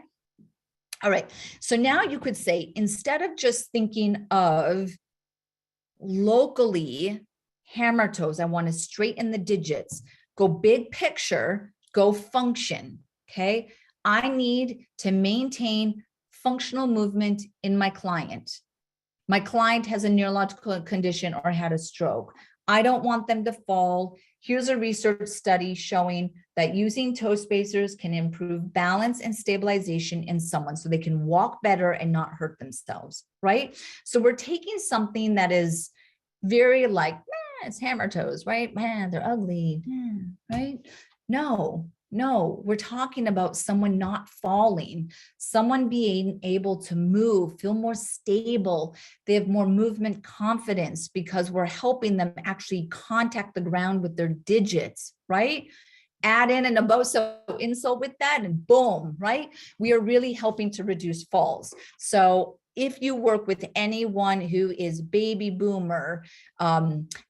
All right, so now you could say, instead of just thinking of locally hammer toes, I want to straighten the digits, go big picture, go function, okay? I need to maintain functional movement in my client. My client has a neurological condition or had a stroke. I don't want them to fall. Here's a research study showing that using toe spacers can improve balance and stabilization in someone so they can walk better and not hurt themselves, right? So we're taking something that is very like, it's hammer toes, right? Man, they're ugly, right? No, we're talking about someone not falling, someone being able to move, feel more stable. They have more movement confidence because we're helping them actually contact the ground with their digits, right? Add in a Naboso insole with that and boom, right? We are really helping to reduce falls. So if you work with anyone who is baby boomer,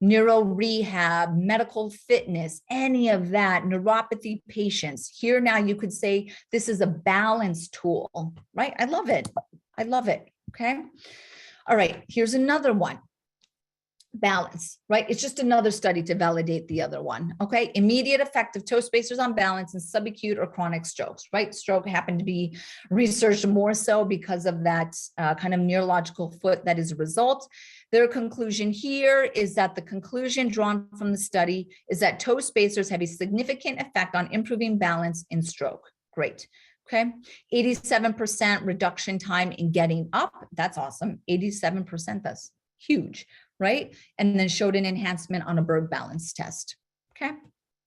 neuro rehab, medical fitness, any of that, neuropathy patients, here now you could say this is a balance tool, right? I love it. I love it. Okay. All right. Here's another one. Balance, right? It's just another study to validate the other one. Okay. Immediate effect of toe spacers on balance in subacute or chronic strokes, right? Stroke happened to be researched more so because of that kind of neurological foot that is a result. Their conclusion here is that the conclusion drawn from the study is that toe spacers have a significant effect on improving balance in stroke. Great. Okay. 87% reduction time in getting up. That's awesome. 87%. That's huge. Right? And then showed an enhancement on a Berg balance test. Okay.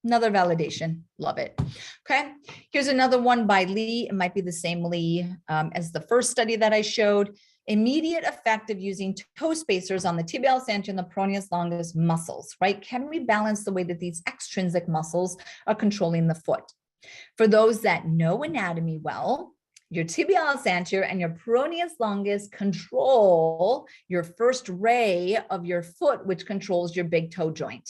Another validation. Love it. Okay. Here's another one by Lee. It might be the same Lee as the first study that I showed. Immediate effect of using toe spacers on the tibialis anterior and the peroneus longus muscles, right? Can we balance the way that these extrinsic muscles are controlling the foot? For those that know anatomy well, your tibialis anterior and your peroneus longus control your first ray of your foot, which controls your big toe joint.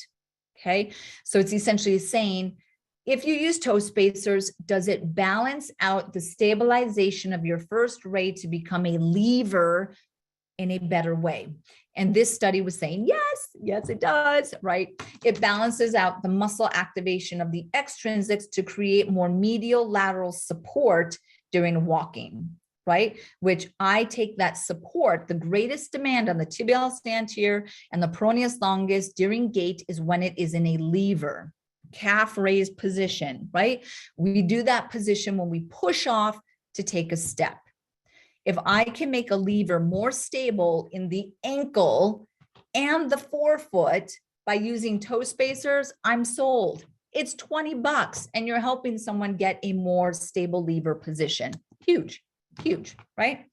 Okay. So it's essentially saying, if you use toe spacers, does it balance out the stabilization of your first ray to become a lever in a better way? And this study was saying, yes, it does, right? It balances out the muscle activation of the extrinsics to create more medial lateral support during walking, right? Which I take that support, the greatest demand on the tibialis anterior and the peroneus longus during gait is when it is in a lever, calf raised position, right? We do that position when we push off to take a step. If I can make a lever more stable in the ankle and the forefoot by using toe spacers, I'm sold. It's $20 and you're helping someone get a more stable lever position. Huge, right?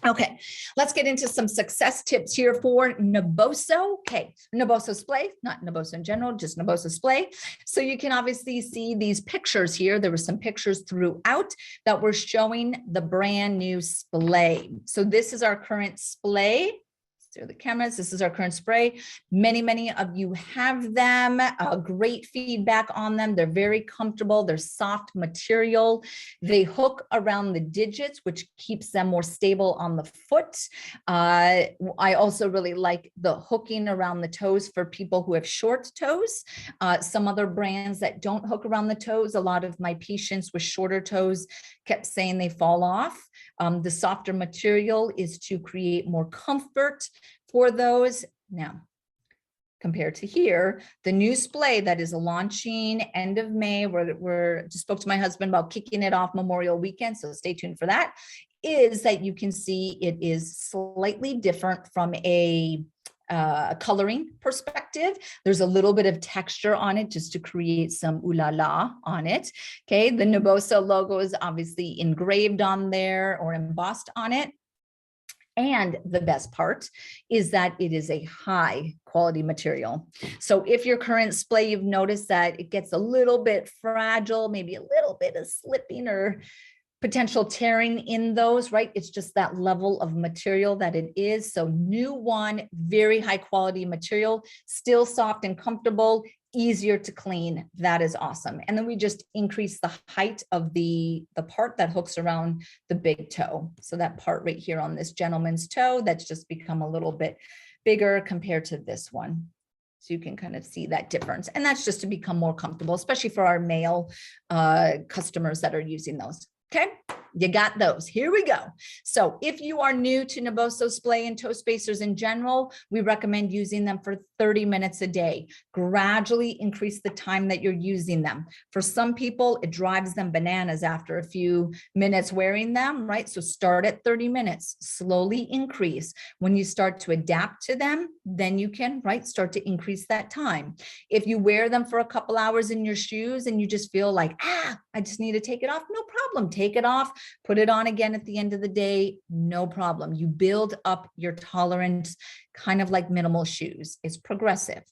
Okay, let's get into some success tips here for Naboso. Okay, Naboso splay, not Naboso in general, just Naboso splay. So you can obviously see these pictures here. There were some pictures throughout that were showing the brand new splay. So this is our current splay. They're the cameras. This is our current spray. Many of you have them. Great feedback on them. They're very comfortable. They're soft material. They hook around the digits, which keeps them more stable on the foot. I also really like the hooking around the toes for people who have short toes. Some other brands that don't hook around the toes, a lot of my patients with shorter toes kept saying they fall off. The softer material is to create more comfort for those. Now, compared to here, the new splay that is launching end of May, we're just spoke to my husband about kicking it off Memorial Weekend, so stay tuned for that, is that you can see it is slightly different from a coloring perspective. There's a little bit of texture on it just to create some ooh la la on it. Okay, the Naboso logo is obviously engraved on there or embossed on it. And the best part is that it is a high quality material. So if your current splay, you've noticed that it gets a little bit fragile, maybe a little bit of slipping or potential tearing in those, right? It's just that level of material that it is. So new one, very high quality material, still soft and comfortable, easier to clean. That is awesome. And then we just increase the height of the part that hooks around the big toe. So that part right here on this gentleman's toe, that's just become a little bit bigger compared to this one. So you can kind of see that difference. And that's just to become more comfortable, especially for our male customers that are using those. Okay, you got those. Here we go. So if you are new to Naboso splay and toe spacers in general, we recommend using them for 30 minutes a day. Gradually increase the time that you're using them. For some people, it drives them bananas after a few minutes wearing them, right? So start at 30 minutes, slowly increase. When you start to adapt to them, then you can, right, start to increase that time. If you wear them for a couple hours in your shoes and you just feel like, I just need to take it off, no problem. Take it off, put it on again at the end of the day, no problem. You build up your tolerance, kind of like minimal shoes. It's progressive.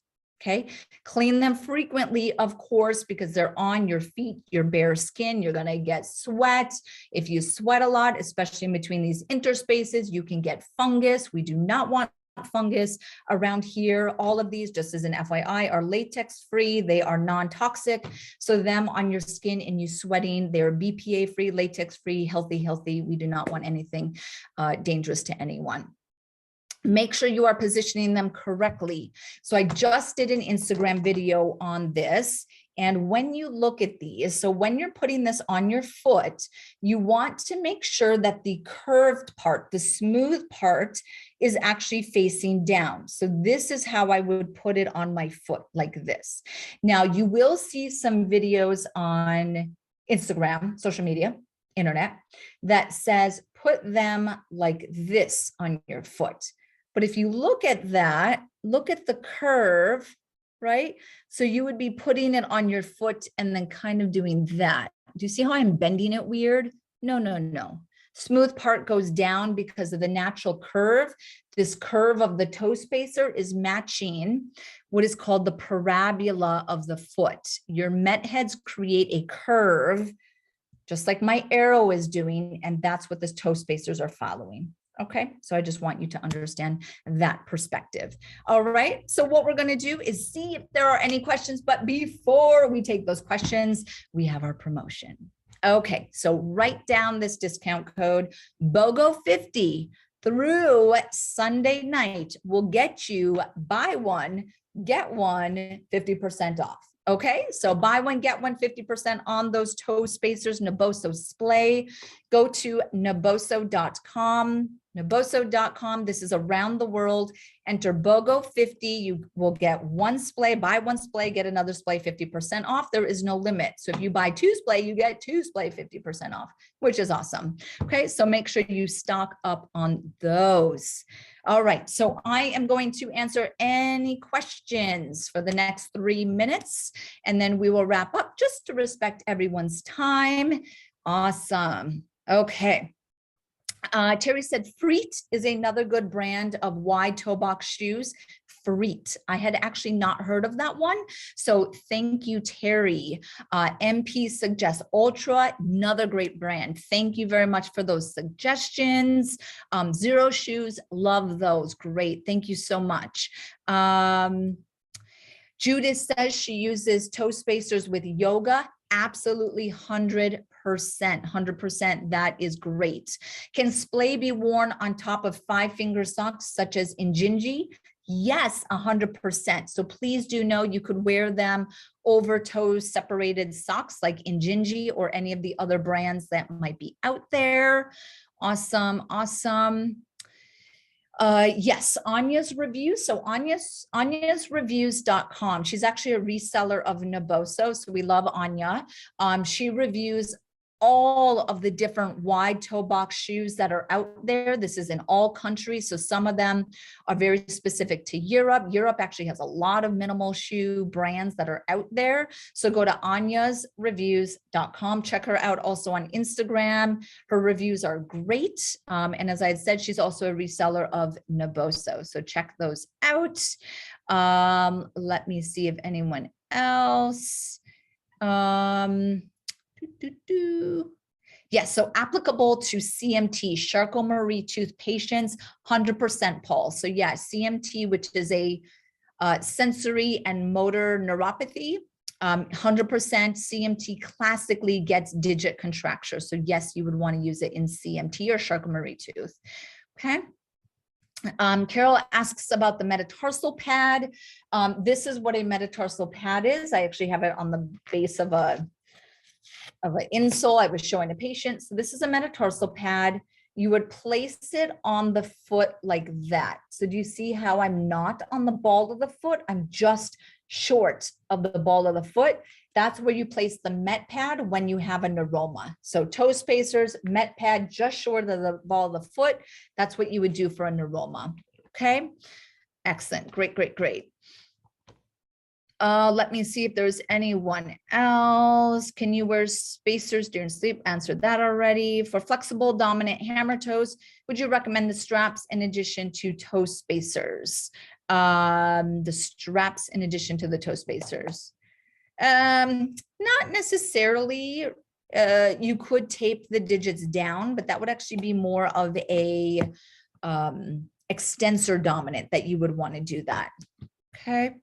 Okay. Clean them frequently, of course, because they're on your feet, your bare skin. You're going to get sweat. If you sweat a lot, especially in between these interspaces, you can get fungus. We do not want fungus around here. All of these, just as an FYI, are latex free. They are non-toxic. So them on your skin and you sweating, they're BPA free, latex free, healthy. We do not want anything dangerous to anyone. Make sure you are positioning them correctly. So I just did an Instagram video on this. And when you look at these, so when you're putting this on your foot, you want to make sure that the curved part, the smooth part, is actually facing down. So this is how I would put it on my foot, like this. Now you will see some videos on Instagram, social media, internet, that says put them like this on your foot. But if you look at that, look at the curve, right? So you would be putting it on your foot and then kind of doing that. Do you see how I'm bending it weird? No. Smooth part goes down because of the natural curve. This curve of the toe spacer is matching what is called the parabola of the foot. Your met heads create a curve, just like my arrow is doing, and that's what the toe spacers are following. Okay, so I just want you to understand that perspective. All right, so what we're going to do is see if there are any questions, but before we take those questions, we have our promotion. Okay, so write down this discount code, BOGO50, through Sunday night will get you buy one, get one 50% off. Okay, so buy one, get one 50% on those toe spacers, Naboso splay. Go to naboso.com. Naboso.com. This is around the world. Enter BOGO50. You will get one splay, buy one splay, get another splay 50% off. There is no limit. So if you buy two splay, you get two splay 50% off, which is awesome. Okay, so make sure you stock up on those. All right, so I am going to answer any questions for the next 3 minutes, and then we will wrap up just to respect everyone's time. Awesome. Okay. Terry said Freet is another good brand of wide toe box shoes. Freet. I had actually not heard of that one. So thank you, Terry. MP suggests Ultra, another great brand. Thank you very much for those suggestions. Zero Shoes, love those. Great. Thank you so much. Judith says she uses toe spacers with yoga. Absolutely 100%, 100%. That is great. Can splay be worn on top of 5-finger socks, such as Injinji? Yes, 100%. So please do know you could wear them over toes separated socks like Injinji or any of the other brands that might be out there. Awesome, awesome. Yes, Anya's review. So Anya's reviews.com. She's actually a reseller of Naboso. So we love Anya. She reviews all of the different wide toe box shoes that are out there. This is in all countries. So some of them are very specific to Europe. Europe actually has a lot of minimal shoe brands that are out there. So go to anyasreviews.com. Check her out also on Instagram. Her reviews are great. And as I had said, she's also a reseller of Naboso. So check those out. Let me see if anyone else. Yes, so applicable to CMT, Charcot-Marie tooth patients, 100%, Paul. So yeah, CMT, which is a sensory and motor neuropathy, 100% CMT classically gets digit contracture. So yes, you would want to use it in CMT or Charcot-Marie tooth. Okay. Carol asks about the metatarsal pad. This is what a metatarsal pad is. I actually have it on the base of an insole I was showing a patient. So this is a metatarsal pad. You would place it on the foot like that. So do you see how I'm not on the ball of the foot? I'm just short of the ball of the foot. That's where you place the met pad when you have a neuroma. So toe spacers, met pad just short of the ball of the foot. That's what you would do for a neuroma. Okay. Excellent. Great, great, great. Let me see if there's anyone else. Can you wear spacers during sleep? Answered that already. For flexible dominant hammer toes, would you recommend the straps in addition to toe spacers? The straps in addition to the toe spacers. Not necessarily. You could tape the digits down, but that would actually be more of a extensor dominant that you would want to do that. Okay.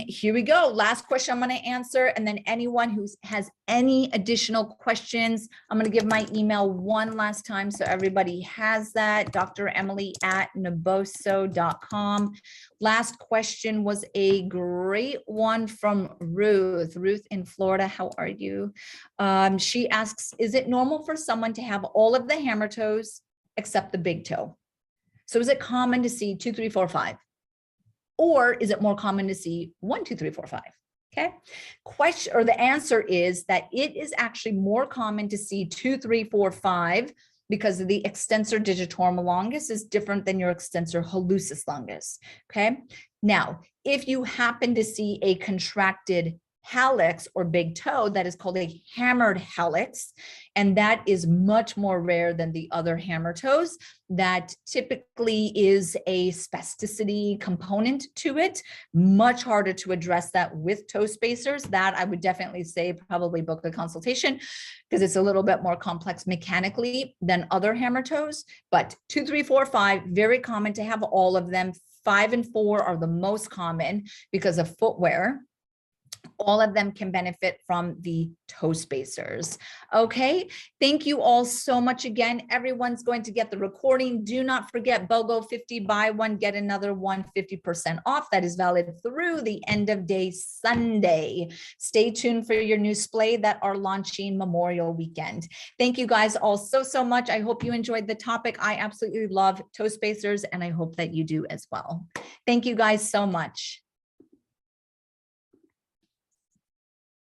Here we go. Last question I'm going to answer. And then anyone who has any additional questions, I'm going to give my email one last time. So everybody has that. dremily@naboso.com. Last question was a great one from Ruth. Ruth in Florida. How are you? She asks, is it normal for someone to have all of the hammer toes except the big toe? So is it common to see 2, 3, 4, 5? Or is it more common to see 1, 2, 3, 4, 5? Okay. Question, or the answer is that it is actually more common to see 2, 3, 4, 5 because of the extensor digitorum longus is different than your extensor hallucis longus. Okay. Now, if you happen to see a contracted hallux or big toe, that is called a hammered hallux, and that is much more rare than the other hammer toes. That typically is a spasticity component to it. Much harder to address that with toe spacers. That I would definitely say probably book a consultation because it's a little bit more complex mechanically than other hammer toes. But 2, 3, 4, 5, very common to have all of them. 5 and 4 are the most common because of footwear. All of them can benefit from the toe spacers. Okay, thank you all so much again. Everyone's going to get the recording. Do not forget BOGO 50, buy one, get another one, 50% off. That is valid through the end of day Sunday. Stay tuned for your new splay that are launching Memorial Weekend. Thank you guys all so much. I hope you enjoyed the topic. I absolutely love toe spacers and I hope that you do as well. Thank you guys so much.